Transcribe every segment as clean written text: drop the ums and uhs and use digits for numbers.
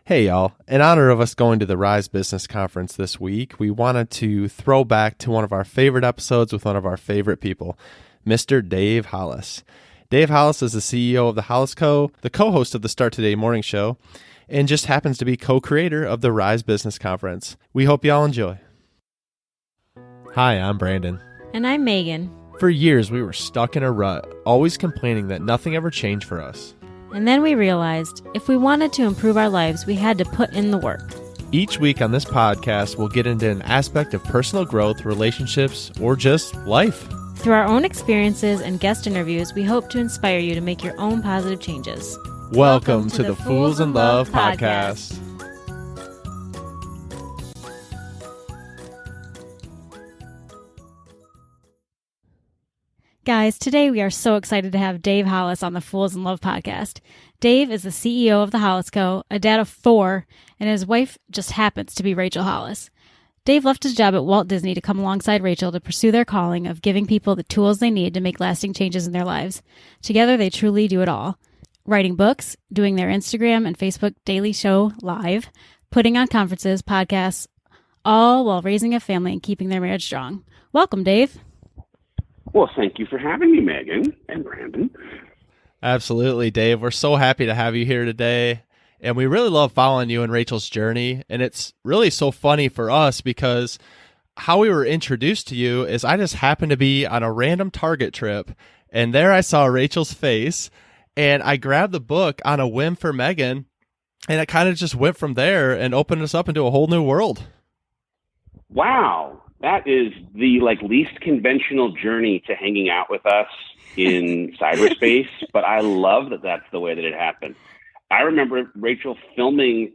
Hey y'all, in honor of us going to the Rise Business Conference this week, we wanted to throw back to one of our favorite episodes with one of our favorite people, Mr. Dave Hollis. Dave Hollis is the CEO of the Hollis Co, the co-host of the Start Today morning show, and just happens to be co-creator of the Rise Business Conference. We hope y'all enjoy. Hi, I'm Brandon. And I'm Megan. For years, we were stuck in a rut, always complaining that nothing ever changed for us. And then we realized if we wanted to improve our lives, we had to put in the work. Each week on this podcast, we'll get into an aspect of personal growth, relationships, or just life. Through our own experiences and guest interviews, we hope to inspire you to make your own positive changes. Welcome to the Fools in Love podcast. Guys, today we are so excited to have Dave Hollis on the Fools in Love podcast. Dave is the CEO of the Hollis Co, a dad of 4, and his wife just happens to be Rachel Hollis. Dave left his job at Walt Disney to come alongside Rachel to pursue their calling of giving people the tools they need to make lasting changes in their lives. Together, they truly do it all. Writing books, doing their Instagram and Facebook daily show live, putting on conferences, podcasts, all while raising a family and keeping their marriage strong. Welcome, Dave. Well, thank you for having me, Megan and Brandon. Absolutely, Dave. We're so happy to have you here today. And we really love following you and Rachel's journey. And it's really so funny for us because how we were introduced to you is I just happened to be on a random Target trip. And there I saw Rachel's face. And I grabbed the book on a whim for Megan. And it kind of just went from there and opened us up into a whole new world. Wow. That is the least conventional journey to hanging out with us in cyberspace, but I love that that's the way that it happened. I remember Rachel filming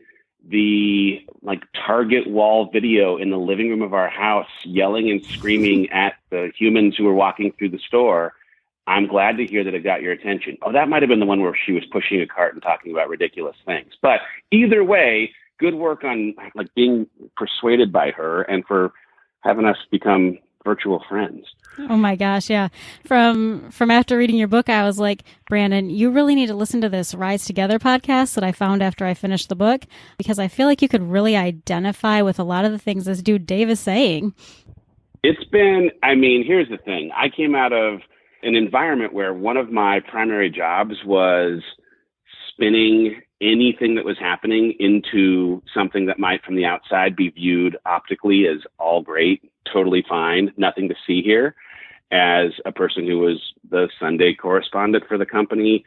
the Target wall video in the living room of our house, yelling and screaming at the humans who were walking through the store. I'm glad to hear that it got your attention. Oh, that might have been the one where she was pushing a cart and talking about ridiculous things. But either way, good work on being persuaded by her and for having us become virtual friends. Oh my gosh, yeah. From after reading your book, I was like, Brandon, you really need to listen to this Rise Together podcast that I found after I finished the book, because I feel like you could really identify with a lot of the things this dude Dave is saying. Here's the thing. I came out of an environment where one of my primary jobs was spinning anything that was happening into something that might from the outside be viewed optically as all great, totally fine, nothing to see here, as a person who was the Sunday correspondent for the company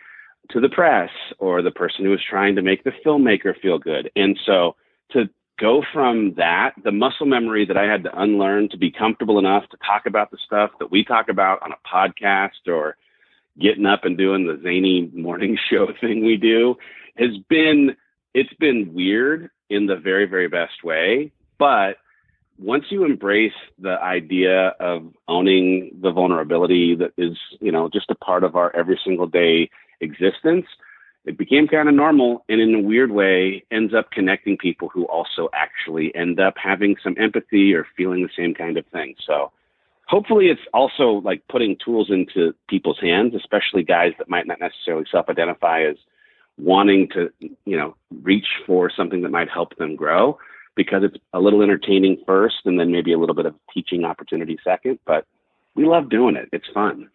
to the press, or the person who was trying to make the filmmaker feel good. And so to go from that, the muscle memory that I had to unlearn to be comfortable enough to talk about the stuff that we talk about on a podcast or getting up and doing the zany morning show thing we do, it's been weird in the very, very best way. But once you embrace the idea of owning the vulnerability that is, just a part of our every single day existence, it became kind of normal, and in a weird way ends up connecting people who also actually end up having some empathy or feeling the same kind of thing. So hopefully it's also putting tools into people's hands, especially guys that might not necessarily self-identify as wanting to, reach for something that might help them grow, because it's a little entertaining first and then maybe a little bit of teaching opportunity second. But we love doing it. It's fun.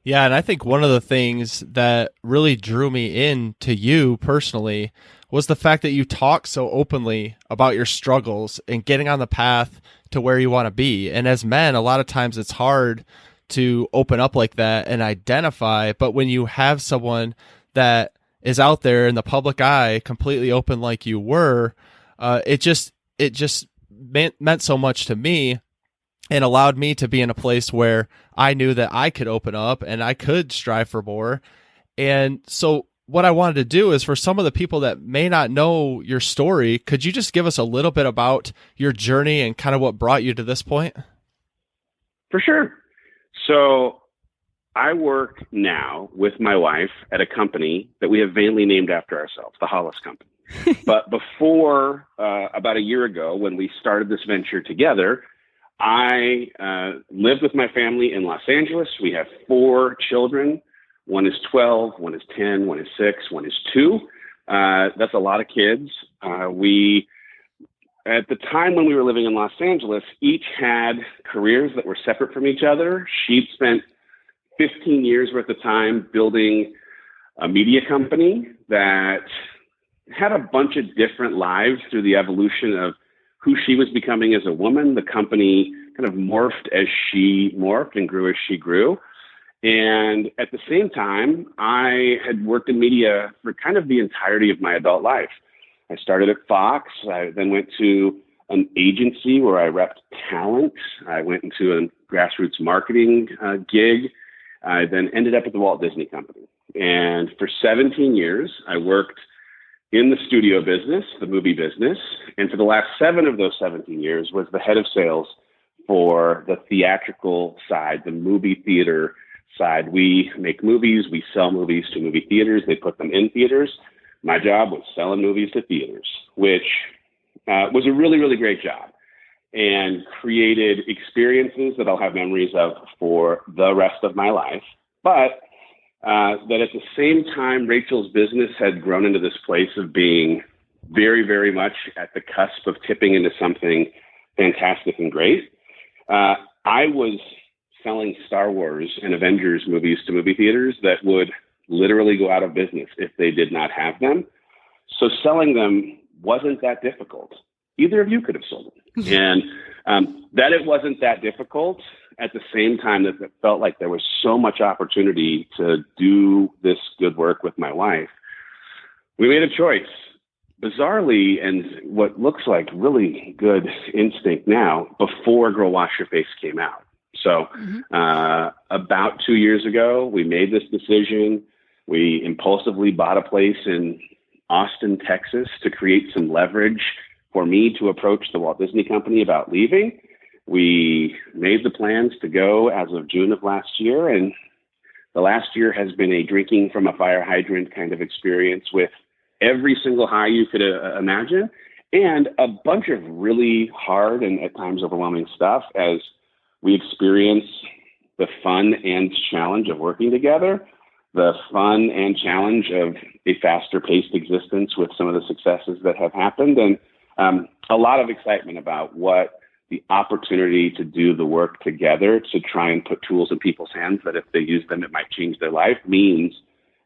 Yeah, and I think one of the things that really drew me in to you personally was the fact that you talk so openly about your struggles and getting on the path to where you want to be. And as men, a lot of times it's hard to open up like that and identify. But when you have someone that is out there in the public eye, completely open like you were, it just meant so much to me, and allowed me to be in a place where I knew that I could open up and I could strive for more. And so what I wanted to do is, for some of the people that may not know your story, could you just give us a little bit about your journey and kind of what brought you to this point? For sure. So I work now with my wife at a company that we have vainly named after ourselves, the Hollis Company. But before, about a year ago, when we started this venture together, I lived with my family in Los Angeles. We have 4 children. One is 12, one is 10, one is 6, one is 2. That's a lot of kids. We, at the time when we were living in Los Angeles, each had careers that were separate from each other. She'd spent 15 years worth of time building a media company that had a bunch of different lives through the evolution of who she was becoming as a woman. The company kind of morphed as she morphed and grew as she grew. And at the same time, I had worked in media for kind of the entirety of my adult life. I started at Fox. I then went to an agency where I repped talent. I went into a grassroots marketing gig. I then ended up at the Walt Disney Company. And for 17 years, I worked in the studio business, the movie business. And for the last 7 of those 17 years was the head of sales for the theatrical side, the movie theater side. We make movies. We sell movies to movie theaters. They put them in theaters. My job was selling movies to theaters, which was a really, really great job and created experiences that I'll have memories of for the rest of my life. But that at the same time, Rachel's business had grown into this place of being very, very much at the cusp of tipping into something fantastic and great. I was selling Star Wars and Avengers movies to movie theaters that would literally go out of business if they did not have them. So selling them wasn't that difficult. Either of you could have sold them. And that it wasn't that difficult, at the same time that it felt like there was so much opportunity to do this good work with my wife, we made a choice. Bizarrely, and what looks like really good instinct now, before Girl Wash Your Face came out. So about 2 years ago, we made this decision. We impulsively bought a place in Austin, Texas, to create some leverage for me to approach the Walt Disney Company about leaving. We made the plans to go as of June of last year, and the last year has been a drinking from a fire hydrant kind of experience with every single high you could imagine, and a bunch of really hard and at times overwhelming stuff as we experience the fun and challenge of working together, the fun and challenge of a faster paced existence with some of the successes that have happened, and a lot of excitement about what the opportunity to do the work together to try and put tools in people's hands that if they use them, it might change their life means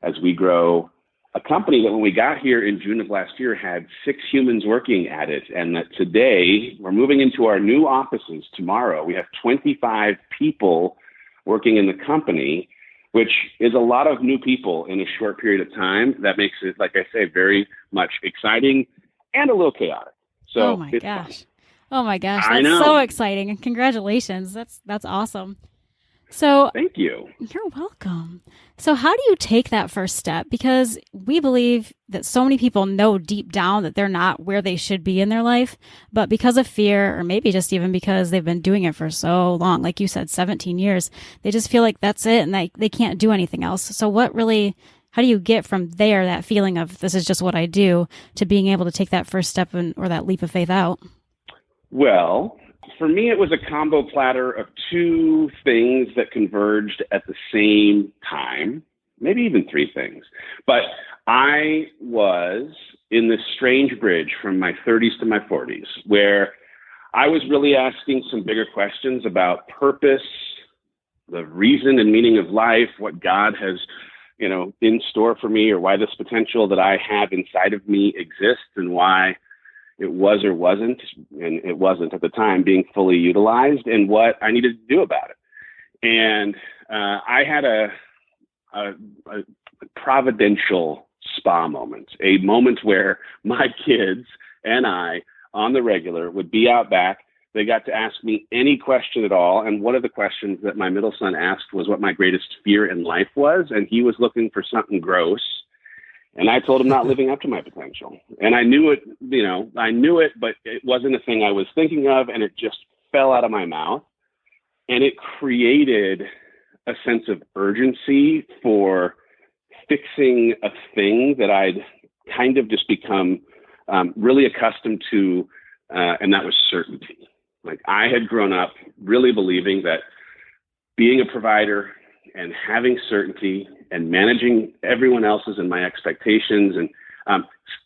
as we grow a company that when we got here in June of last year had 6 humans working at it. And that today we're moving into our new offices tomorrow. We have 25 people working in the company, which is a lot of new people in a short period of time. That makes it, like I say, very much exciting and a little chaotic. So oh my gosh. Fun. Oh my gosh. That's so exciting. And congratulations. That's awesome. So thank you. You're welcome. So how do you take that first step? Because we believe that so many people know deep down that they're not where they should be in their life, but because of fear, or maybe just even because they've been doing it for so long, like you said, 17 years, they just feel like that's it and they can't do anything else. So how do you get from there, that feeling of this is just what I do, to being able to take that first step or that leap of faith out? Well, for me, it was a combo platter of 2 things that converged at the same time, maybe even 3 things. But I was in this strange bridge from my 30s to my 40s, where I was really asking some bigger questions about purpose, the reason and meaning of life, what God has, in store for me, or why this potential that I have inside of me exists, and why it was or wasn't, and it wasn't at the time, being fully utilized, and what I needed to do about it. And I had a providential spa moment, a moment where my kids and I, on the regular, would be out back. They got to ask me any question at all. And one of the questions that my middle son asked was what my greatest fear in life was. And he was looking for something gross. And I told him not living up to my potential. And I knew it, but it wasn't a thing I was thinking of, and it just fell out of my mouth. And it created a sense of urgency for fixing a thing that I'd kind of just become really accustomed to, and that was certainty. Like, I had grown up really believing that being a provider and having certainty and managing everyone else's and my expectations and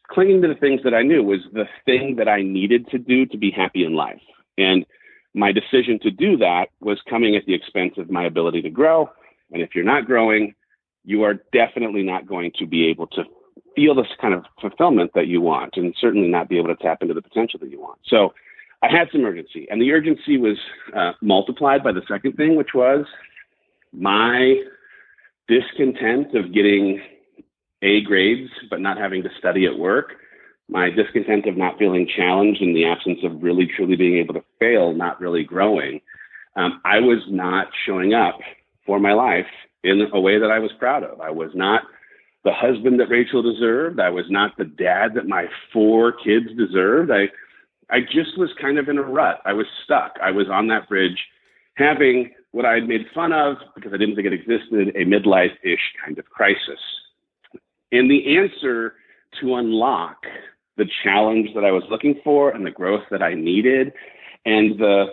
Clinging to the things that I knew was the thing that I needed to do to be happy in life. And my decision to do that was coming at the expense of my ability to grow. And if you're not growing, you are definitely not going to be able to feel this kind of fulfillment that you want, and certainly not be able to tap into the potential that you want. So I had some urgency, and the urgency was multiplied by the second thing, which was my discontent of getting A grades, but not having to study at work, my discontent of not feeling challenged in the absence of really truly being able to fail, not really growing. I was not showing up for my life in a way that I was proud of. I was not the husband that Rachel deserved. I was not the dad that my 4 kids deserved. I just was kind of in a rut. I was stuck. I was on that bridge having what I had made fun of, because I didn't think it existed, a midlife-ish kind of crisis. And the answer to unlock the challenge that I was looking for and the growth that I needed and the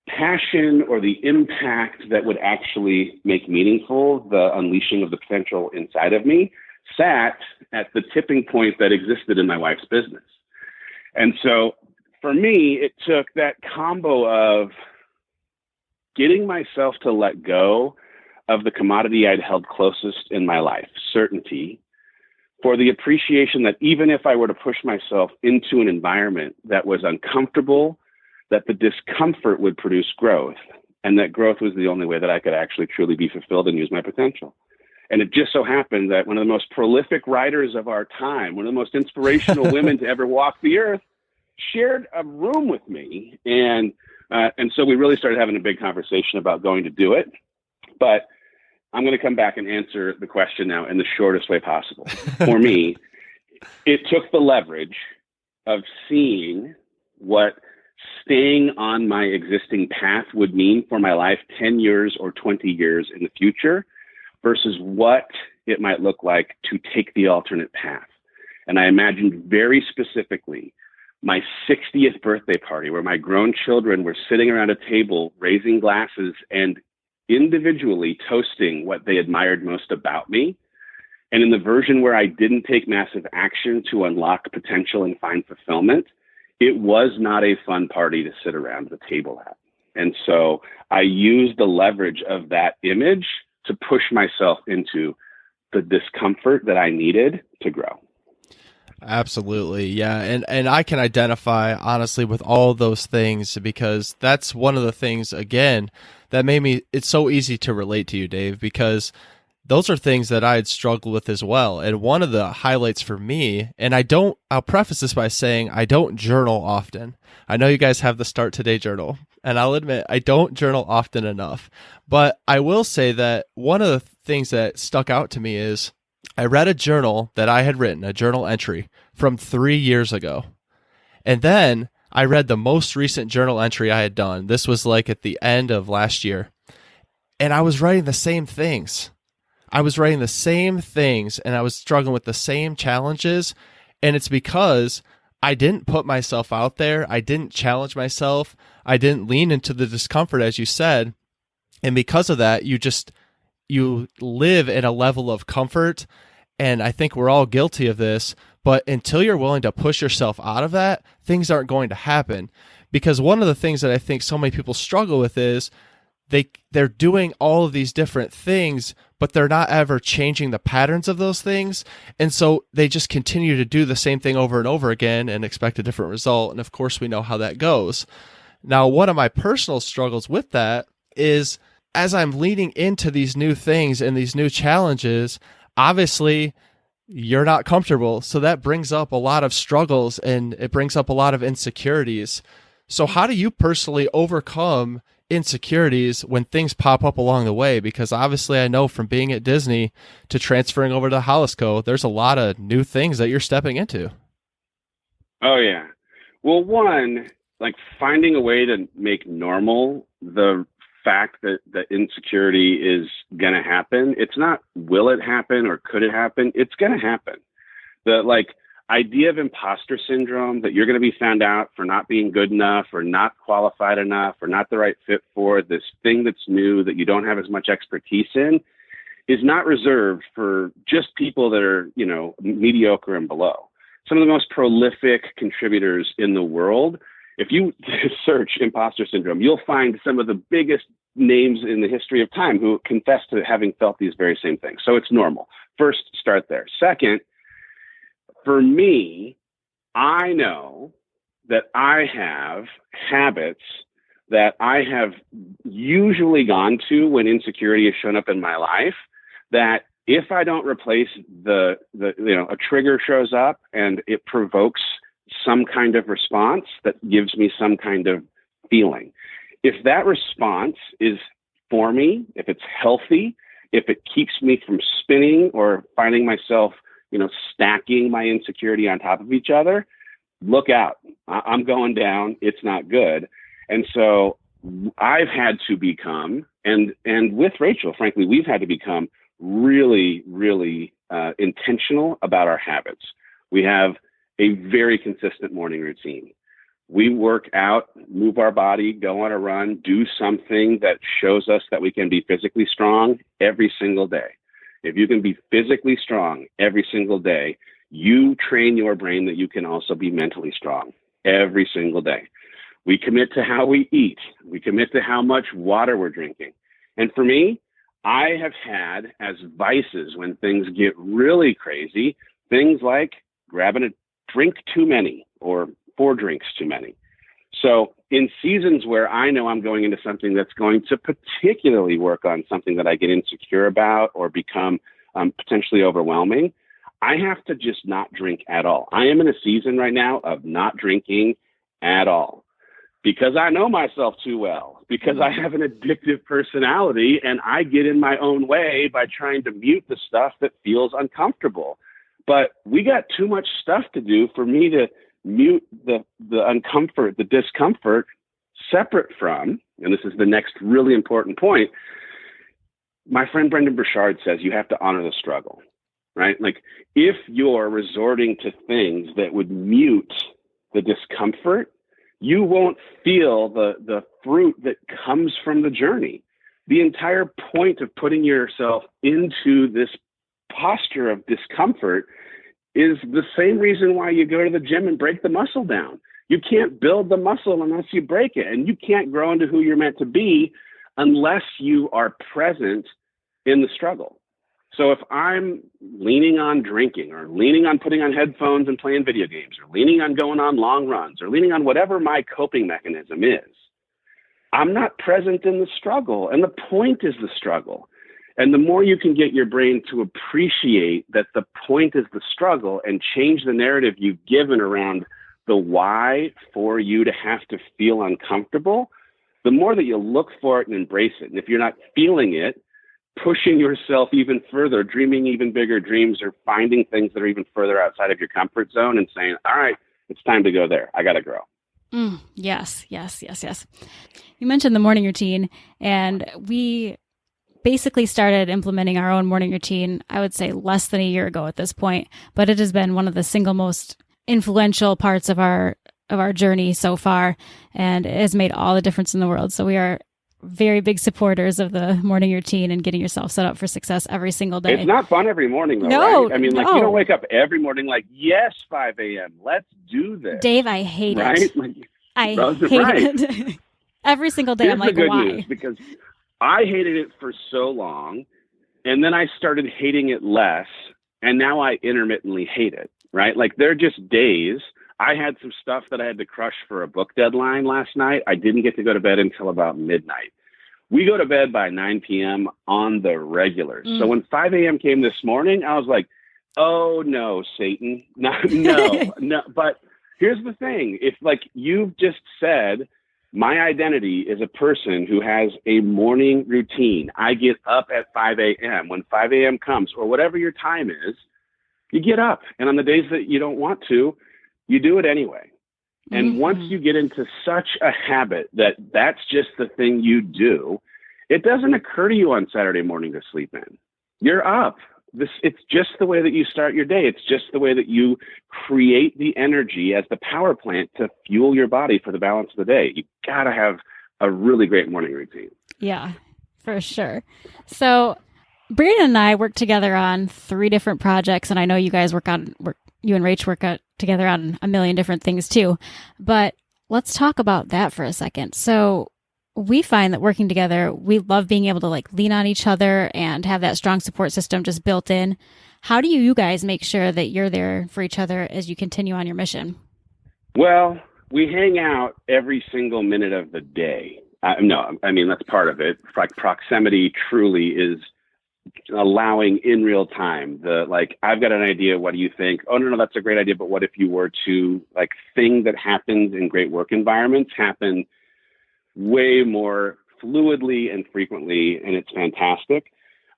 passion or the impact that would actually make meaningful the unleashing of the potential inside of me sat at the tipping point that existed in my wife's business. And so for me, it took that combo of getting myself to let go of the commodity I'd held closest in my life, certainty, for the appreciation that even if I were to push myself into an environment that was uncomfortable, that the discomfort would produce growth, and that growth was the only way that I could actually truly be fulfilled and use my potential. And it just so happened that one of the most prolific writers of our time, one of the most inspirational women to ever walk the earth, shared a room with me. And so we really started having a big conversation about going to do it. But I'm going to come back and answer the question now in the shortest way possible. For me, it took the leverage of seeing what staying on my existing path would mean for my life 10 years or 20 years in the future versus what it might look like to take the alternate path. And I imagined very specifically my 60th birthday party where my grown children were sitting around a table, raising glasses and individually toasting what they admired most about me. And in the version where I didn't take massive action to unlock potential and find fulfillment, it was not a fun party to sit around the table at. And so I used the leverage of that image to push myself into the discomfort that I needed to grow. Absolutely. Yeah. And I can identify honestly with all those things because that's one of the things, again, that made me, it's so easy to relate to you, Dave, because those are things that I had struggled with as well. And one of the highlights for me, and I'll preface this by saying I don't journal often. I know you guys have the Start Today journal, and I'll admit I don't journal often enough. But I will say that one of the things that stuck out to me is I read a journal that I had written, a journal entry from 3 years ago. And then I read the most recent journal entry I had done. This was like at the end of last year. And I was writing the same things. I was writing the same things and I was struggling with the same challenges. And it's because I didn't put myself out there. I didn't challenge myself. I didn't lean into the discomfort, as you said. And because of that, you live in a level of comfort. And I think we're all guilty of this. But until you're willing to push yourself out of that, things aren't going to happen. Because one of the things that I think so many people struggle with is they're doing all of these different things, but they're not ever changing the patterns of those things. And so they just continue to do the same thing over and over again and expect a different result. And of course, we know how that goes. Now, one of my personal struggles with that is as I'm leaning into these new things and these new challenges, obviously you're not comfortable. So that brings up a lot of struggles and it brings up a lot of insecurities. So how do you personally overcome insecurities when things pop up along the way? Because obviously I know from being at Disney to transferring over to Hollis Co, there's a lot of new things that you're stepping into. Oh, yeah. Well, one, like finding a way to make normal the fact that the insecurity is going to happen. It's not will it happen or could it happen? It's going to happen. The idea of imposter syndrome, that you're going to be found out for not being good enough or not qualified enough or not the right fit for this thing that's new that you don't have as much expertise in, is not reserved for just people that are, mediocre and below. some of the most prolific contributors in the world. If you search imposter syndrome, you'll find some of the biggest names in the history of time who confess to having felt these very same things. So it's normal. First, start there. Second, for me, I know that I have habits that I have usually gone to when insecurity has shown up in my life, that if I don't replace a trigger shows up and it provokes some kind of response that gives me some kind of feeling. If that response is for me, if it's healthy, if it keeps me from spinning or finding myself, stacking my insecurity on top of each other, look out. I'm going down. It's not good. And so I've had to become, and with Rachel, frankly, we've had to become really, really intentional about our habits. We have a very consistent morning routine. We work out, move our body, go on a run, do something that shows us that we can be physically strong every single day. If you can be physically strong every single day, you train your brain that you can also be mentally strong every single day. We commit to how we eat. We commit to how much water we're drinking. And for me, I have had as vices when things get really crazy, things like grabbing a drink too many or 4 drinks too many. So in seasons where I know I'm going into something that's going to particularly work on something that I get insecure about or become potentially overwhelming, I have to just not drink at all. I am in a season right now of not drinking at all because I know myself too well, because I have an addictive personality and I get in my own way by trying to mute the stuff that feels uncomfortable. But we got too much stuff to do for me to mute the uncomfort, the discomfort, separate from, and this is the next really important point, my friend Brendan Burchard says you have to honor the struggle, right? Like if you're resorting to things that would mute the discomfort, you won't feel the fruit that comes from the journey. The entire point of putting yourself into this posture of discomfort is the same reason why you go to the gym and break the muscle down. You can't build the muscle unless you break it, and you can't grow into who you're meant to be unless you are present in the struggle. So if I'm leaning on drinking or leaning on putting on headphones and playing video games or leaning on going on long runs or leaning on whatever my coping mechanism is, I'm not present in the struggle. And the point is the struggle. And the more you can get your brain to appreciate that the point is the struggle and change the narrative you've given around the why for you to have to feel uncomfortable, the more that you'll look for it and embrace it. And if you're not feeling it, pushing yourself even further, dreaming even bigger dreams or finding things that are even further outside of your comfort zone and saying, all right, it's time to go there. I got to grow. Yes. You mentioned the morning routine, and we basically started implementing our own morning routine, I would say less than a year ago at this point, but it has been one of the single most influential parts of our journey so far, and it has made all the difference in the world. So we are very big supporters of the morning routine and getting yourself set up for success every single day. It's not fun every morning, though, no, right? I mean, no. You don't wake up every morning like, yes, 5 a.m., let's do this. Dave, I hate right? it. I hate it. Every single day. Here's I'm like, the good why? news, because I hated it for so long, and then I started hating it less, and now I intermittently hate it, right? Like, there are just days. I had some stuff that I had to crush for a book deadline last night. I didn't get to go to bed until about midnight. We go to bed by 9 p.m. on the regular. So when 5 a.m. came this morning, I was like, oh, no, Satan. No. But here's the thing. If, like you've just said, my identity is a person who has a morning routine. I get up at 5 a.m. When 5 a.m. comes, or whatever your time is, you get up. And on the days that you don't want to, you do it anyway. And once you get into such a habit that that's just the thing you do, it doesn't occur to you on Saturday morning to sleep in. You're up. It's just the way that you start your day. It's just the way that you create the energy as the power plant to fuel your body for the balance of the day. You got to have a really great morning routine. Yeah, for sure. So Brandon and I work together on 3 different projects, and I know you guys work you and Rach work out together on a million different things too. But let's talk about that for a second. So we find that working together, we love being able to like lean on each other and have that strong support system just built in. How do you guys make sure that you're there for each other as you continue on your mission? Well, we hang out every single minute of the day. No, I mean, that's part of it. Like proximity truly is allowing in real time I've got an idea. What do you think? Oh, no, that's a great idea. But what if you were to thing that happens in great work environments happen way more fluidly and frequently. And it's fantastic.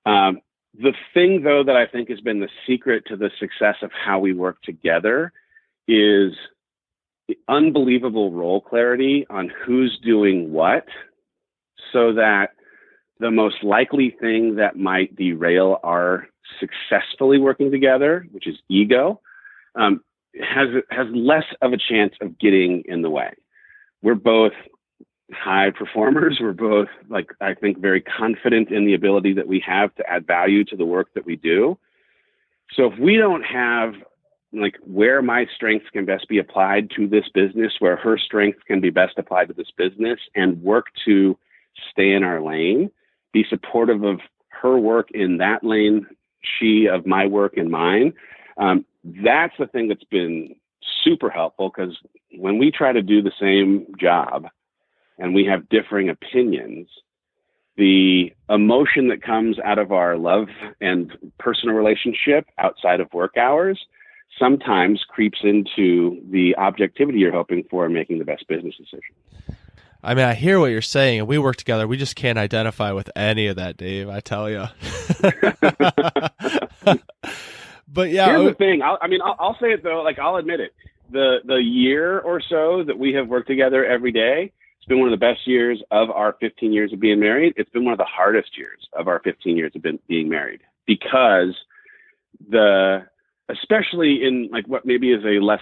The thing though, that I think has been the secret to the success of how we work together is the unbelievable role clarity on who's doing what, so that the most likely thing that might derail our successfully working together, which is ego, has less of a chance of getting in the way. We're both high performers. We're both, I think, very confident in the ability that we have to add value to the work that we do. So if we don't have where my strengths can best be applied to this business, where her strengths can be best applied to this business, and work to stay in our lane, be supportive of her work in that lane, she of my work in mine. That's the thing that's been super helpful, because when we try to do the same job and we have differing opinions, the emotion that comes out of our love and personal relationship outside of work hours sometimes creeps into the objectivity you're hoping for in making the best business decision. I mean, I hear what you're saying, and we work together. We just can't identify with any of that, Dave, I tell you. But yeah. Here's the thing. I'll say it, though. I'll admit it. The year or so that we have worked together every day, it's been one of the best years of our 15 years of being married. It's been one of the hardest years of our 15 years of being married, because especially in what maybe is a less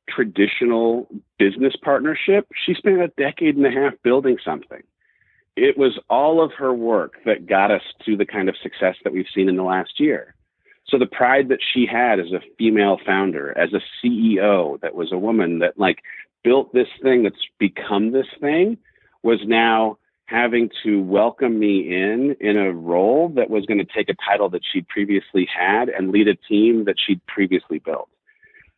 traditional business partnership, she spent a decade and a half building something. It was all of her work that got us to the kind of success that we've seen in the last year. So the pride that she had as a female founder, as a CEO, that was a woman that built this thing that's become this thing, was now having to welcome me in a role that was going to take a title that she'd previously had and lead a team that she'd previously built.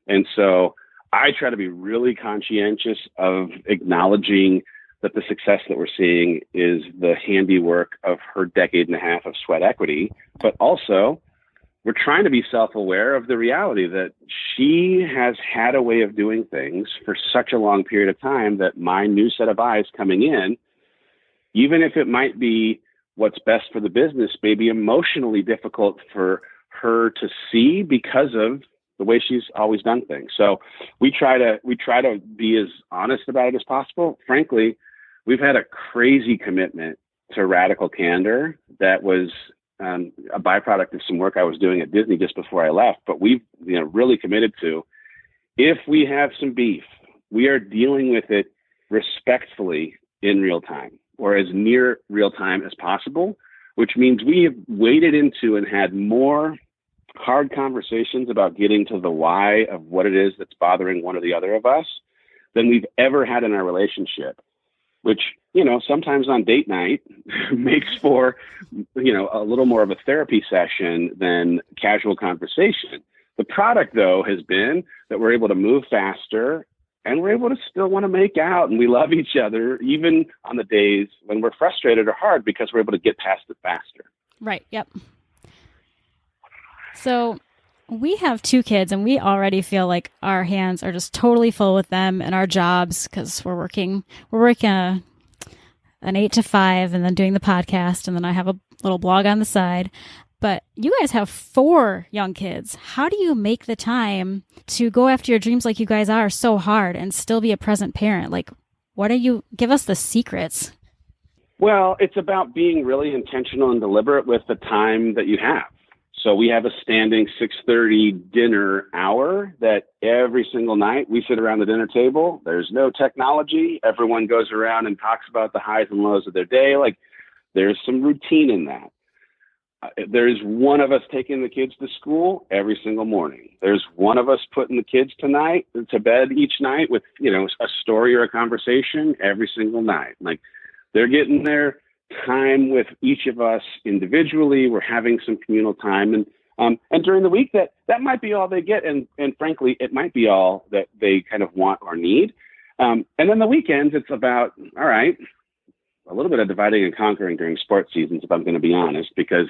And so I try to be really conscientious of acknowledging that the success that we're seeing is the handiwork of her decade and a half of sweat equity, but also we're trying to be self-aware of the reality that she has had a way of doing things for such a long period of time that my new set of eyes coming in, even if it might be what's best for the business, may be emotionally difficult for her to see because of the way she's always done things. So we try to be as honest about it as possible. Frankly, we've had a crazy commitment to radical candor that was a byproduct of some work I was doing at Disney just before I left. But we've really committed to, if we have some beef, we are dealing with it respectfully in real time, or as near real time as possible, which means we have waded into and had more hard conversations about getting to the why of what it is that's bothering one or the other of us than we've ever had in our relationship, which, sometimes on date night makes for, a little more of a therapy session than casual conversation. The product, though, has been that we're able to move faster and we're able to still want to make out, and we love each other, even on the days when we're frustrated or hard, because we're able to get past it faster. Right. Yep. So we have 2 kids, and we already feel like our hands are just totally full with them and our jobs, because we're working an 8 to 5 and then doing the podcast. And then I have a little blog on the side. But you guys have 4 young kids. How do you make the time to go after your dreams like you guys are so hard and still be a present parent? Give us the secrets. Well, it's about being really intentional and deliberate with the time that you have. So we have a standing 6:30 dinner hour that every single night we sit around the dinner table. There's no technology. Everyone goes around and talks about the highs and lows of their day. There's some routine in that. there's one of us taking the kids to school every single morning. There's one of us putting the kids to bed each night with, a story or a conversation every single night. Like, they're getting their time with each of us individually. We're having some communal time. And during the week, that might be all they get. And frankly, it might be all that they kind of want or need. And then the weekends, it's about, all right, a little bit of dividing and conquering during sports seasons, if I'm going to be honest, because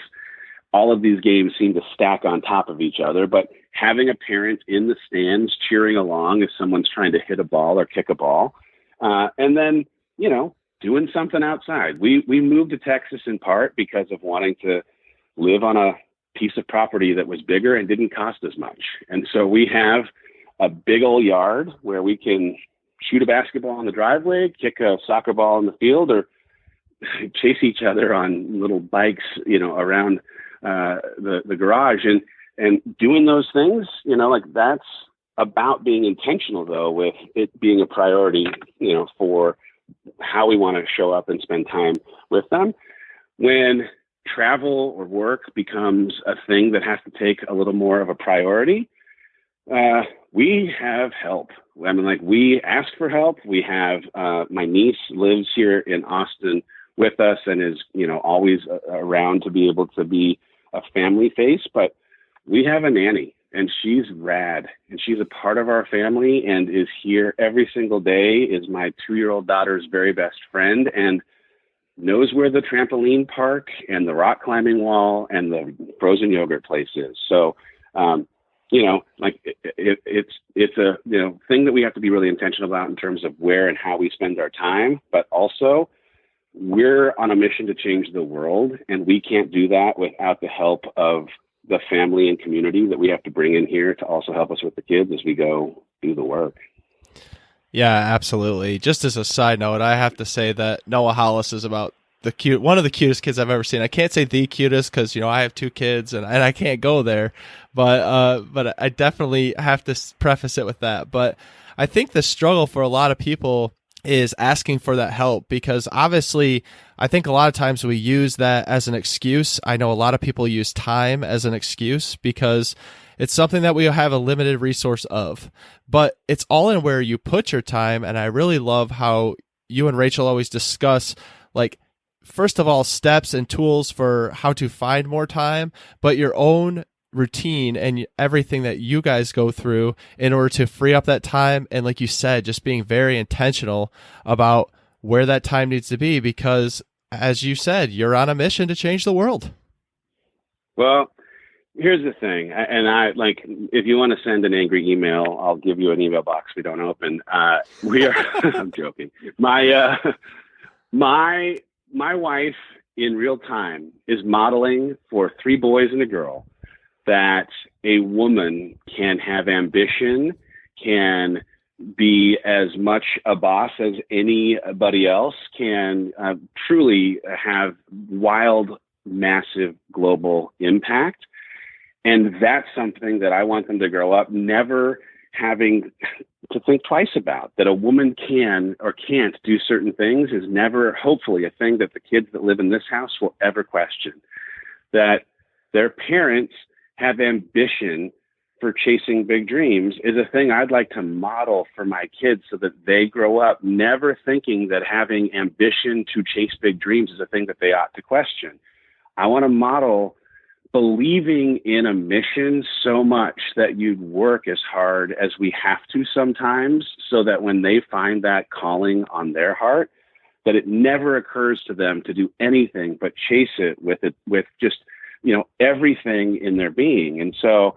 all of these games seem to stack on top of each other. But having a parent in the stands cheering along if someone's trying to hit a ball or kick a ball, and then, doing something outside. We moved to Texas in part because of wanting to live on a piece of property that was bigger and didn't cost as much. And so we have a big old yard where we can shoot a basketball in the driveway, kick a soccer ball in the field, or chase each other on little bikes, around the garage, and doing those things, that's about being intentional, though, with it being a priority, for how we want to show up and spend time with them. When travel or work becomes a thing that has to take a little more of a priority, we have help. I mean, we ask for help. We have, my niece lives here in Austin with us and is, always around to be able to be a family face, but we have a nanny, and she's rad, and she's a part of our family and is here every single day, is my 2-year-old daughter's very best friend, and knows where the trampoline park and the rock climbing wall and the frozen yogurt place is. So, it's a, thing that we have to be really intentional about in terms of where and how we spend our time, but also we're on a mission to change the world, and we can't do that without the help of the family and community that we have to bring in here to also help us with the kids as we go do the work. Yeah, absolutely. Just as a side note, I have to say that Noah Hollis is about one of the cutest kids I've ever seen. I can't say the cutest because, I have 2 kids and I can't go there, but I definitely have to preface it with that. But I think the struggle for a lot of people is asking for that help, because obviously I think a lot of times we use that as an excuse. I know a lot of people use time as an excuse because it's something that we have a limited resource of, but it's all in where you put your time. And I really love how you and Rachel always discuss, first of all, steps and tools for how to find more time, but your own routine and everything that you guys go through in order to free up that time. And like you said, just being very intentional about where that time needs to be, because as you said, you're on a mission to change the world. Well, here's the thing. And if you want to send an angry email, I'll give you an email box we don't open. We are, I'm joking. My wife in real time is modeling for 3 boys and a girl that a woman can have ambition, can be as much a boss as anybody else, can truly have wild, massive global impact. And that's something that I want them to grow up never having to think twice about. That a woman can or can't do certain things is never, hopefully, a thing that the kids that live in this house will ever question. That their parents have ambition for chasing big dreams is a thing I'd like to model for my kids, so that they grow up never thinking that having ambition to chase big dreams is a thing that they ought to question. I want to model believing in a mission so much that you'd work as hard as we have to sometimes, so that when they find that calling on their heart, that it never occurs to them to do anything but chase it with just, everything in their being. And so,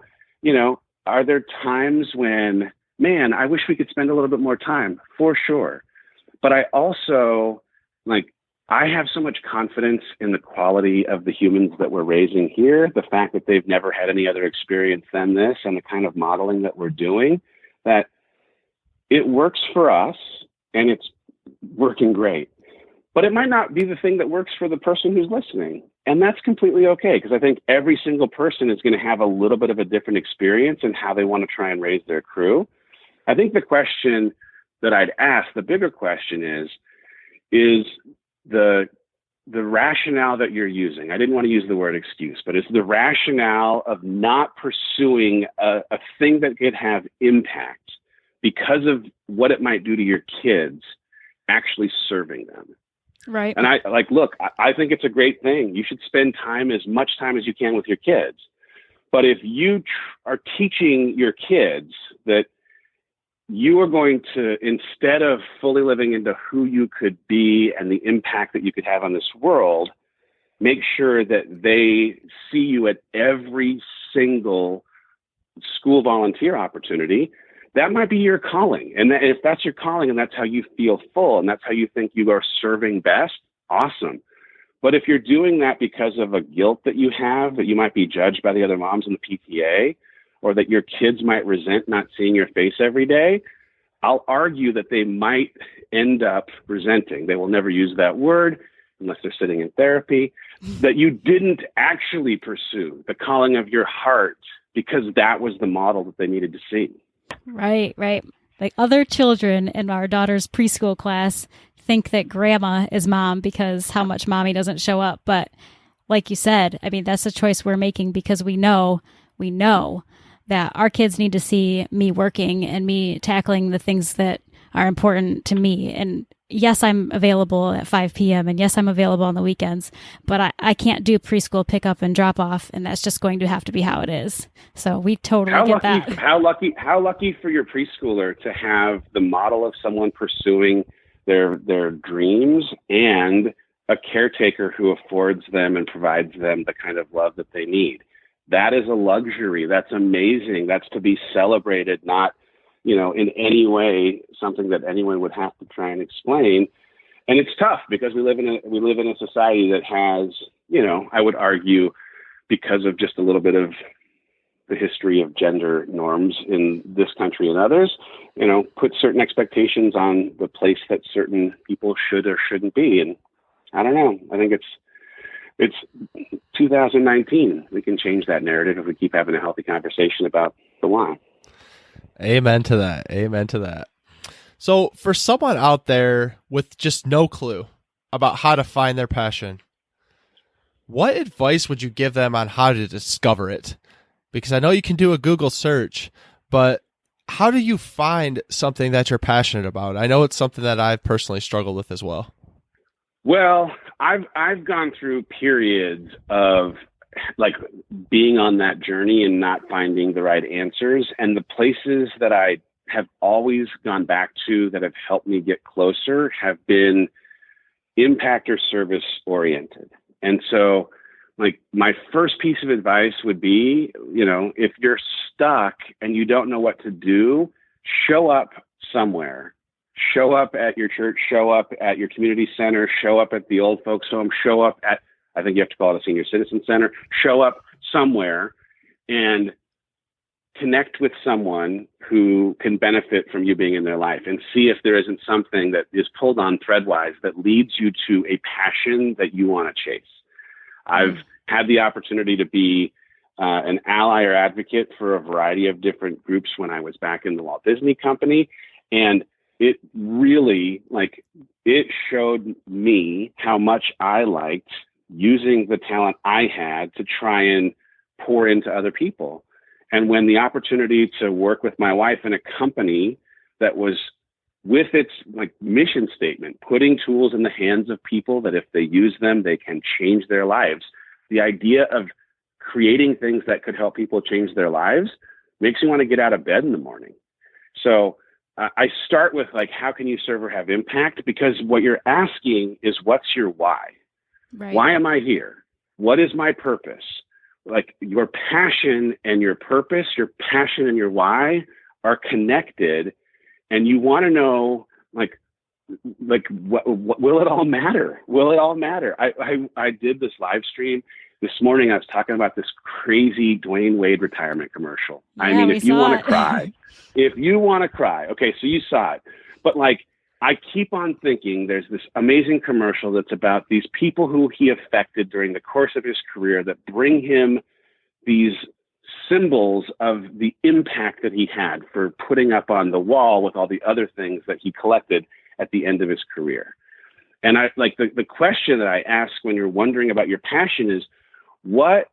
are there times when, man, I wish we could spend a little bit more time? For sure. But I also, I have so much confidence in the quality of the humans that we're raising here, the fact that they've never had any other experience than this, and the kind of modeling that we're doing, that it works for us and it's working great. But it might not be the thing that works for the person who's listening. And that's completely okay, because I think every single person is going to have a little bit of a different experience in how they want to try and raise their crew. I think the question that I'd ask, the bigger question is the the rationale that you're using, I didn't want to use the word excuse, but it's the rationale of not pursuing a thing that could have impact because of what it might do to your kids, actually serving them. Right. And I think it's a great thing. You should spend as much time as you can with your kids. But if you are teaching your kids that you are going to, instead of fully living into who you could be and the impact that you could have on this world, make sure that they see you at every single school volunteer opportunity, that might be your calling. And if that's your calling and that's how you feel full and that's how you think you are serving best, awesome. But if you're doing that because of a guilt that you have, that you might be judged by the other moms in the PTA, or that your kids might resent not seeing your face every day, I'll argue that they might end up resenting. They will never use that word unless they're sitting in therapy, that you didn't actually pursue the calling of your heart because that was the model that they needed to see. Right, right. Like other children in our daughter's preschool class think that grandma is mom because how much mommy doesn't show up. But like you said, I mean, that's a choice we're making because we know that our kids need to see me working and me tackling the things that are important to me. And yes, I'm available at 5 p.m. and yes, I'm available on the weekends, but I can't do preschool pickup and drop off. And that's just going to have to be how it is. So we totally get that. How lucky for your preschooler to have the model of someone pursuing their dreams and a caretaker who affords them and provides them the kind of love that they need. That is a luxury. That's amazing. That's to be celebrated, not, in any way something that anyone would have to try and explain. And it's tough because we live in a society that has, I would argue, because of just a little bit of the history of gender norms in this country and others, put certain expectations on the place that certain people should or shouldn't be. And I don't know. I think it's 2019. We can change that narrative if we keep having a healthy conversation about the why. Amen to that. Amen to that. So for someone out there with just no clue about how to find their passion, what advice would you give them on how to discover it? Because I know you can do a Google search, but how do you find something that you're passionate about? I know it's something that I've personally struggled with as well. Well, I've gone through periods of being on that journey and not finding the right answers. And the places that I have always gone back to that have helped me get closer have been impact or service oriented. And so my first piece of advice would be, if you're stuck and you don't know what to do, show up somewhere. Show up at your church, show up at your community center, show up at the old folks home, show up at, I think you have to call it a senior citizen center, show up somewhere and connect with someone who can benefit from you being in their life and see if there isn't something that is pulled on threadwise that leads you to a passion that you want to chase. I've had the opportunity to be an ally or advocate for a variety of different groups when I was back in the Walt Disney Company. And it really, it showed me how much I liked using the talent I had to try and pour into other people. And when the opportunity to work with my wife in a company that was with its mission statement, putting tools in the hands of people that if they use them, they can change their lives. The idea of creating things that could help people change their lives makes you want to get out of bed in the morning. So I start with how can you serve or have impact? Because what you're asking is what's your why? Right. Why am I here? What is my purpose? Your passion and your purpose, your passion and your why are connected. And you want to know, what will it all matter? Will it all matter? I did this live stream this morning. I was talking about this crazy Dwayne Wade retirement commercial. Yeah, I mean, if you want to cry, okay, so you saw it. But I keep on thinking there's this amazing commercial that's about these people who he affected during the course of his career that bring him these symbols of the impact that he had for putting up on the wall with all the other things that he collected at the end of his career. And I like the question that I ask when you're wondering about your passion is what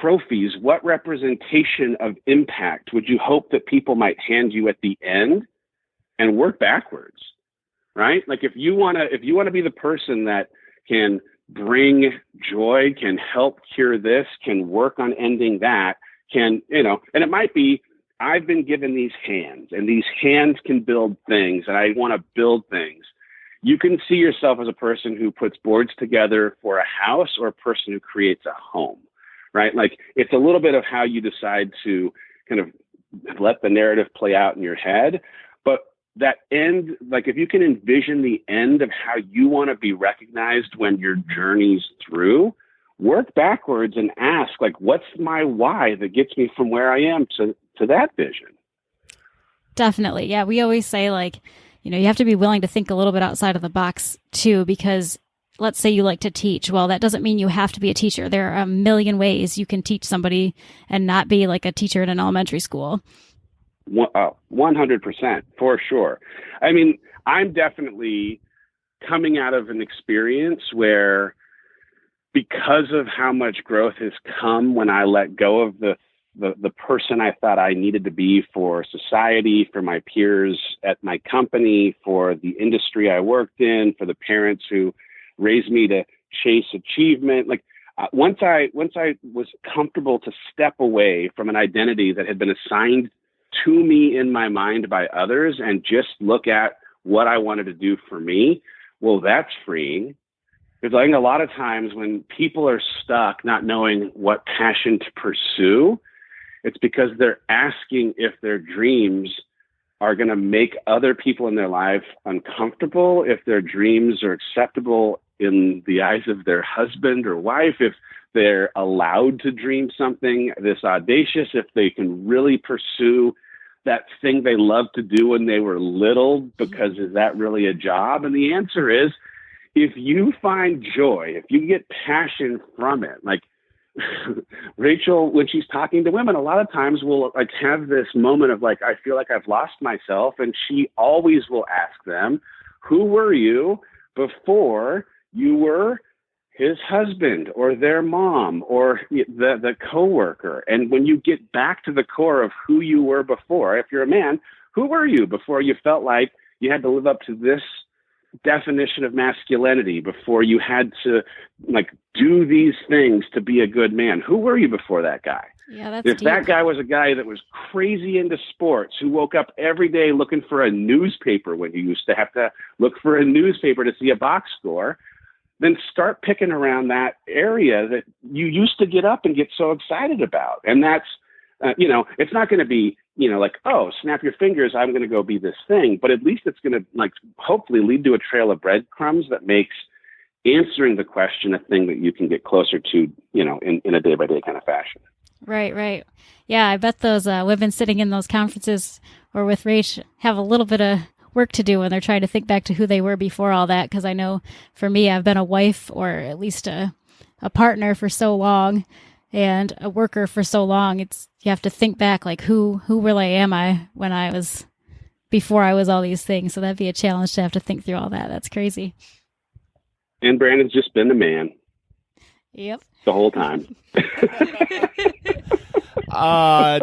trophies, what representation of impact would you hope that people might hand you at the end, and work backwards, right? Like if you want to be the person that can bring joy, can help cure this, can work on ending that, and it might be, I've been given these hands and these hands can build things and I want to build things. You can see yourself as a person who puts boards together for a house or a person who creates a home, right? Like it's a little bit of how you decide to kind of let the narrative play out in your head. But that end, like if you can envision the end of how you want to be recognized when your journey's through, work backwards and ask, like, what's my why that gets me from where I am to that vision? Definitely. Yeah. We always say, like, you have to be willing to think a little bit outside of the box too, because let's say you like to teach. Well, that doesn't mean you have to be a teacher. There are a million ways you can teach somebody and not be like a teacher in an elementary school. 100%, for sure. I mean, I'm definitely coming out of an experience where, because of how much growth has come when I let go of the person I thought I needed to be for society, for my peers at my company, for the industry I worked in, for the parents who raised me to chase achievement. Like once I was comfortable to step away from an identity that had been assigned to me in my mind by others and just look at what I wanted to do for me, well, that's freeing. Because I think a lot of times when people are stuck not knowing what passion to pursue, it's because they're asking if their dreams are going to make other people in their life uncomfortable, if their dreams are acceptable in the eyes of their husband or wife, if they're allowed to dream something this audacious, if they can really pursue that thing they loved to do when they were little, because is that really a job? And the answer is, if you find joy, if you get passion from it, like Rachel, when she's talking to women, a lot of times will like have this moment of like, I feel like I've lost myself. And she always will ask them, who were you before you were his husband or their mom or the coworker? And when you get back to the core of who you were before, if you're a man, who were you before you felt like you had to live up to this definition of masculinity, before you had to like do these things to be a good man? Who were you before that guy? Yeah, that's if deep. That guy was a guy that was crazy into sports, who woke up every day looking for a newspaper when he used to have to look for a newspaper to see a box score, then start picking around that area that you used to get up and get so excited about. And that's, it's not going to be, like, oh, snap your fingers, I'm going to go be this thing. But at least it's going to like hopefully lead to a trail of breadcrumbs that makes answering the question a thing that you can get closer to, in a day-by-day kind of fashion. Right. Yeah, I bet those women sitting in those conferences or with Rach have a little bit of work to do when they're trying to think back to who they were before all that. Because I know for me, I've been a wife or at least a partner for so long and a worker for so long. You have to think back, like who really am I before I was all these things. So that'd be a challenge to have to think through all that. That's crazy. And Brandon's just been a man. Yep. The whole time.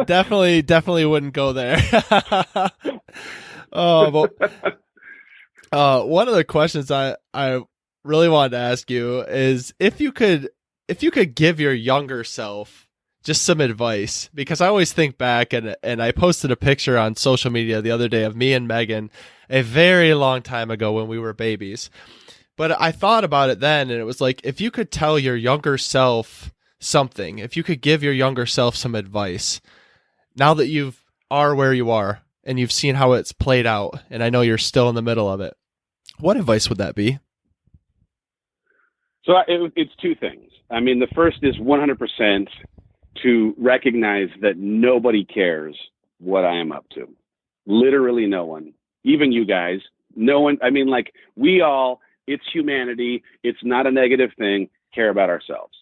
Definitely wouldn't go there. But one of the questions I really wanted to ask you is if you could give your younger self just some advice, because I always think back and I posted a picture on social media the other day of me and Megan a very long time ago when we were babies. But I thought about it then, and it was like, if you could tell your younger self something, if you could give your younger self some advice, now that you are where you are and you've seen how it's played out, and I know you're still in the middle of it, what advice would that be? So it's two things. I mean, the first is 100% to recognize that nobody cares what I am up to. Literally no one, even you guys, no one. I mean, like we all, it's humanity. It's not a negative thing. Care about ourselves.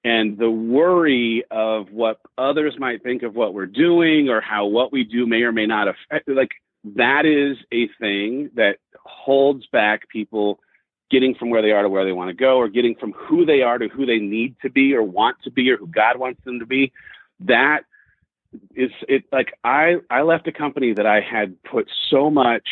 And the worry of what others might think of what we're doing or how what we do may or may not affect, like that is a thing that holds back people getting from where they are to where they want to go, or getting from who they are to who they need to be or want to be or who God wants them to be. That is it. Like I left a company that I had put so much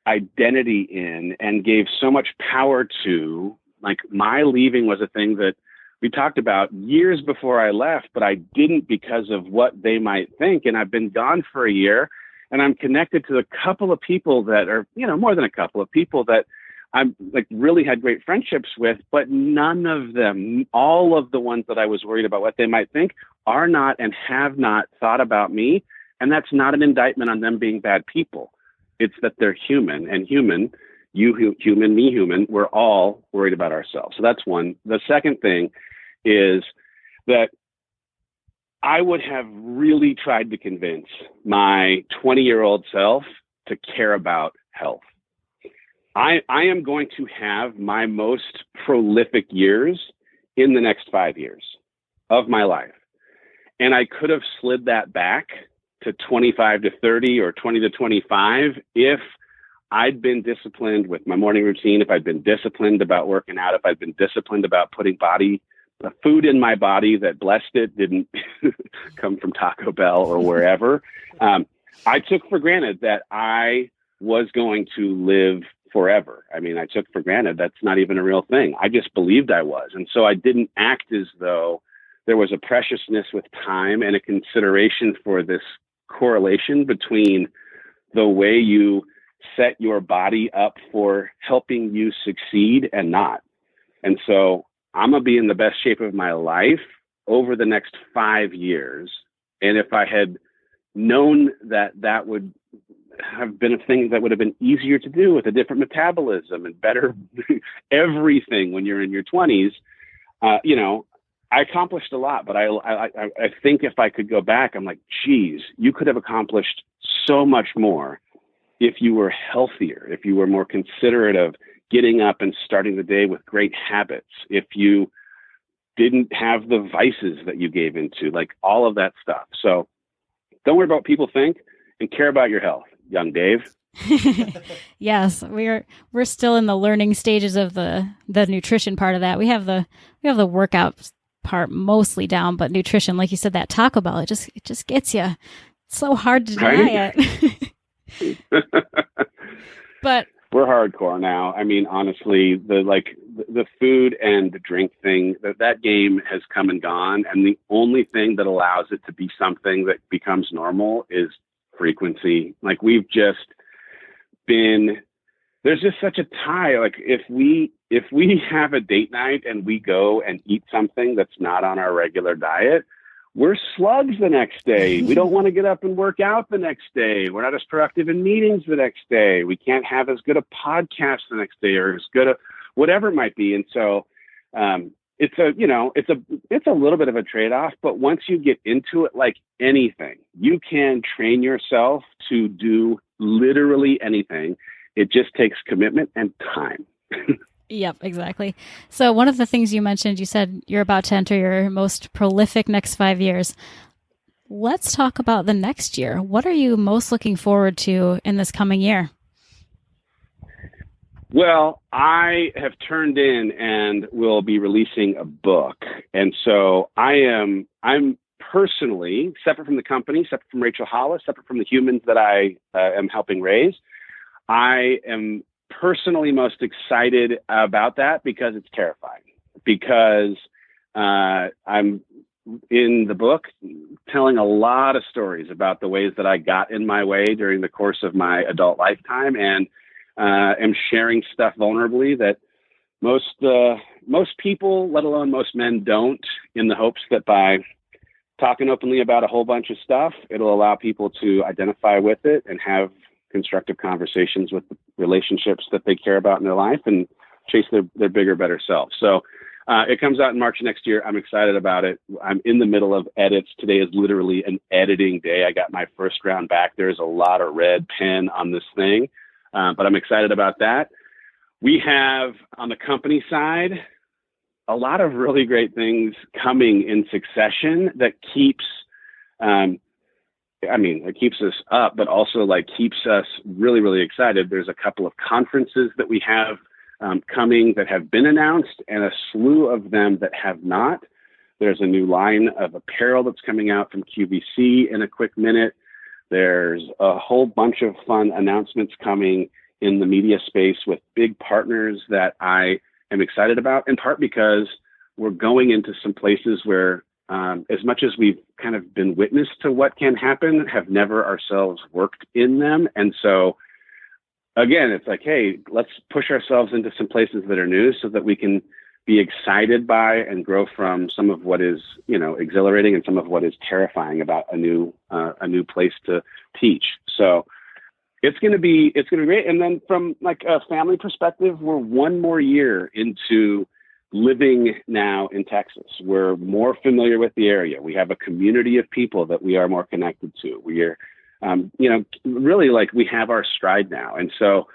identity in and gave so much power to. Like my leaving was a thing that we talked about years before I left, but I didn't because of what they might think. And I've been gone for a year, and I'm connected to a couple of people that are, more than a couple of people that I'm like really had great friendships with, but none of them, all of the ones that I was worried about what they might think, are not and have not thought about me. And that's not an indictment on them being bad people. It's that they're human, and human, you human, me human, we're all worried about ourselves. So that's one. The second thing is that I would have really tried to convince my 20-year-old self to care about health. I am going to have my most prolific years in the next 5 years of my life. And I could have slid that back to 25 to 30 or 20 to 25 if I'd been disciplined with my morning routine, if I'd been disciplined about working out, if I'd been disciplined about putting food in my body that blessed it didn't come from Taco Bell or wherever. I took for granted that I was going to live forever. I mean, I took for granted that's not even a real thing. I just believed I was. And so I didn't act as though there was a preciousness with time and a consideration for this correlation between the way you set your body up for helping you succeed and not. And so I'm going to be in the best shape of my life over the next 5 years. And if I had known that that would have been a thing that would have been easier to do with a different metabolism and better everything when you're in your 20s, I accomplished a lot. But I think if I could go back, I'm like, geez, you could have accomplished so much more if you were healthier, if you were more considerate of getting up and starting the day with great habits, if you didn't have the vices that you gave into, like all of that stuff. So don't worry about what people think and care about your health, young Dave. Yes, we're still in the learning stages of the nutrition part of that. We have the workout part mostly down, but nutrition, like you said, that Taco Bell, it just gets you. It's so hard to deny it. But we're hardcore now. I mean, honestly, the food and the drink thing, that game has come and gone. And the only thing that allows it to be something that becomes normal is frequency. Like we've just been, there's just such a tie. Like if we have a date night and we go and eat something that's not on our regular diet, we're slugs the next day. We don't want to get up and work out the next day. We're not as productive in meetings the next day. We can't have as good a podcast the next day or as good a whatever it might be. And so it's a little bit of a trade-off, but once you get into it, like anything, you can train yourself to do literally anything. It just takes commitment and time. Yep, exactly. So one of the things you mentioned, you said you're about to enter your most prolific next 5 years. Let's talk about the next year. What are you most looking forward to in this coming year? Well, I have turned in and will be releasing a book. And so I'm personally, separate from the company, separate from Rachel Hollis, separate from the humans that I am helping raise, I am personally most excited about that because it's terrifying. Because I'm in the book telling a lot of stories about the ways that I got in my way during the course of my adult lifetime, and am sharing stuff vulnerably that most people, let alone most men, don't, in the hopes that by talking openly about a whole bunch of stuff, it'll allow people to identify with it and have constructive conversations with the relationships that they care about in their life and chase their bigger, better self. So it comes out in March next year. I'm excited about it. I'm in the middle of edits. Today is literally an editing day. I got my first round back. There's a lot of red pen on this thing, but I'm excited about that. We have, on the company side, a lot of really great things coming in succession that keeps I mean, it keeps us up, but also like keeps us really, really excited. There's a couple of conferences that we have coming that have been announced, and a slew of them that have not. There's a new line of apparel that's coming out from QVC in a quick minute. There's a whole bunch of fun announcements coming in the media space with big partners that I am excited about, in part because we're going into some places where, as much as we've kind of been witness to what can happen, have never ourselves worked in them. And so, again, it's like, hey, let's push ourselves into some places that are new so that we can be excited by and grow from some of what is, exhilarating and some of what is terrifying about a new place to teach. So it's going to be great. And then from like a family perspective, we're one more year into living now in Texas. We're more familiar with the area. We have a community of people that we are more connected to. We are, really like we have our stride now. And so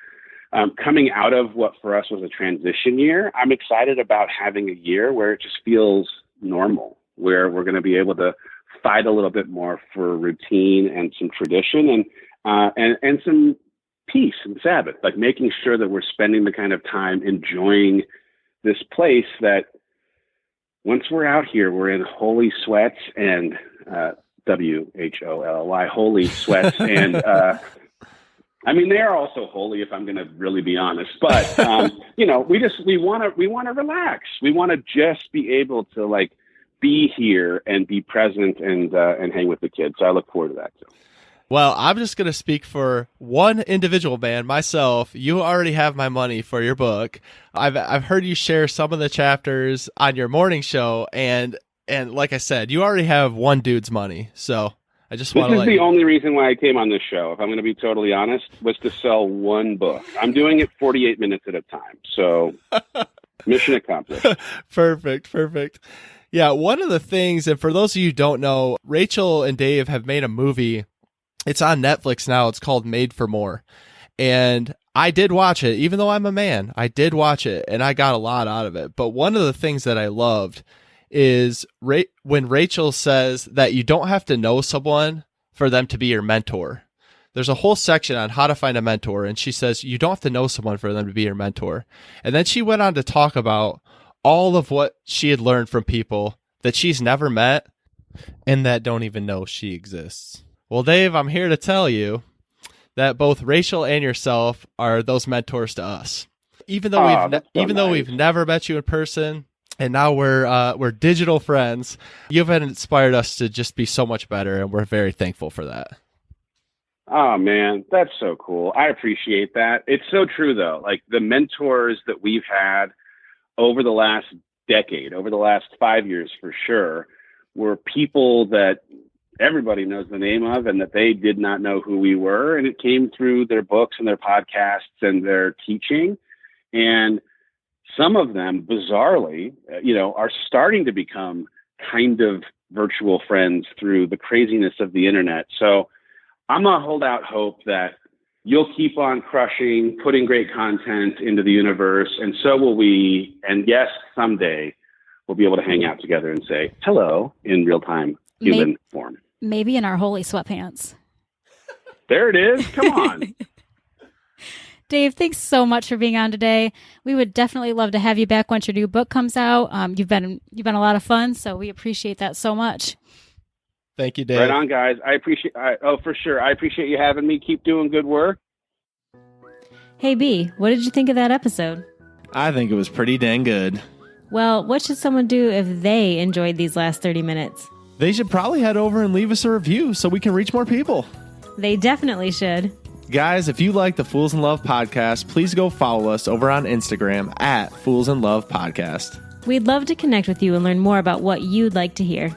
coming out of what for us was a transition year, I'm excited about having a year where it just feels normal, where we're going to be able to fight a little bit more for routine and some tradition and some peace and Sabbath, like making sure that we're spending the kind of time enjoying this place that once we're out here, we're in holy sweats and WHOLLY, holy sweats. And I mean, they are also holy if I'm going to really be honest, but we want to relax. We want to just be able to like be here and be present and hang with the kids. So I look forward to that too. Well, I'm just going to speak for one individual man, myself. You already have my money for your book. I've heard you share some of the chapters on your morning show, and like I said, you already have one dude's money. So I just want to This is the only reason why I came on this show, if I'm going to be totally honest, was to sell one book. I'm doing it 48 minutes at a time. So mission accomplished. Perfect. Yeah, one of the things, and for those of you who don't know, Rachel and Dave have made a movie. It's on Netflix now. It's called Made for More. And I did watch it. Even though I'm a man, I did watch it, and I got a lot out of it. But one of the things that I loved is when Rachel says that you don't have to know someone for them to be your mentor. There's a whole section on how to find a mentor, and she says you don't have to know someone for them to be your mentor. And then she went on to talk about all of what she had learned from people that she's never met and that don't even know she exists. Well, Dave, I'm here to tell you that both Rachel and yourself are those mentors to us. Even though we've never met you in person, and now we're digital friends, you've inspired us to just be so much better, and we're very thankful for that. Oh man, that's so cool. I appreciate that. It's so true though. Like the mentors that we've had over the last decade, over the last 5 years for sure, were people that everybody knows the name of and that they did not know who we were. And it came through their books and their podcasts and their teaching. And some of them, bizarrely, are starting to become kind of virtual friends through the craziness of the internet. So I'm going to hold out hope that you'll keep on crushing, putting great content into the universe. And so will we. And yes, someday we'll be able to hang out together and say hello in real time, human form. Maybe in our holy sweatpants. There it is. Come on. Dave, thanks so much for being on today. We would definitely love to have you back once your new book comes out. You've been a lot of fun, so we appreciate that so much. Thank you, Dave. Right on, guys. For sure. I appreciate you having me. Keep doing good work. Hey, B, what did you think of that episode? I think it was pretty dang good. Well, what should someone do if they enjoyed these last 30 minutes? They should probably head over and leave us a review so we can reach more people. They definitely should. Guys, if you like the Fools in Love podcast, please go follow us over on Instagram at Fools in Love Podcast. We'd love to connect with you and learn more about what you'd like to hear.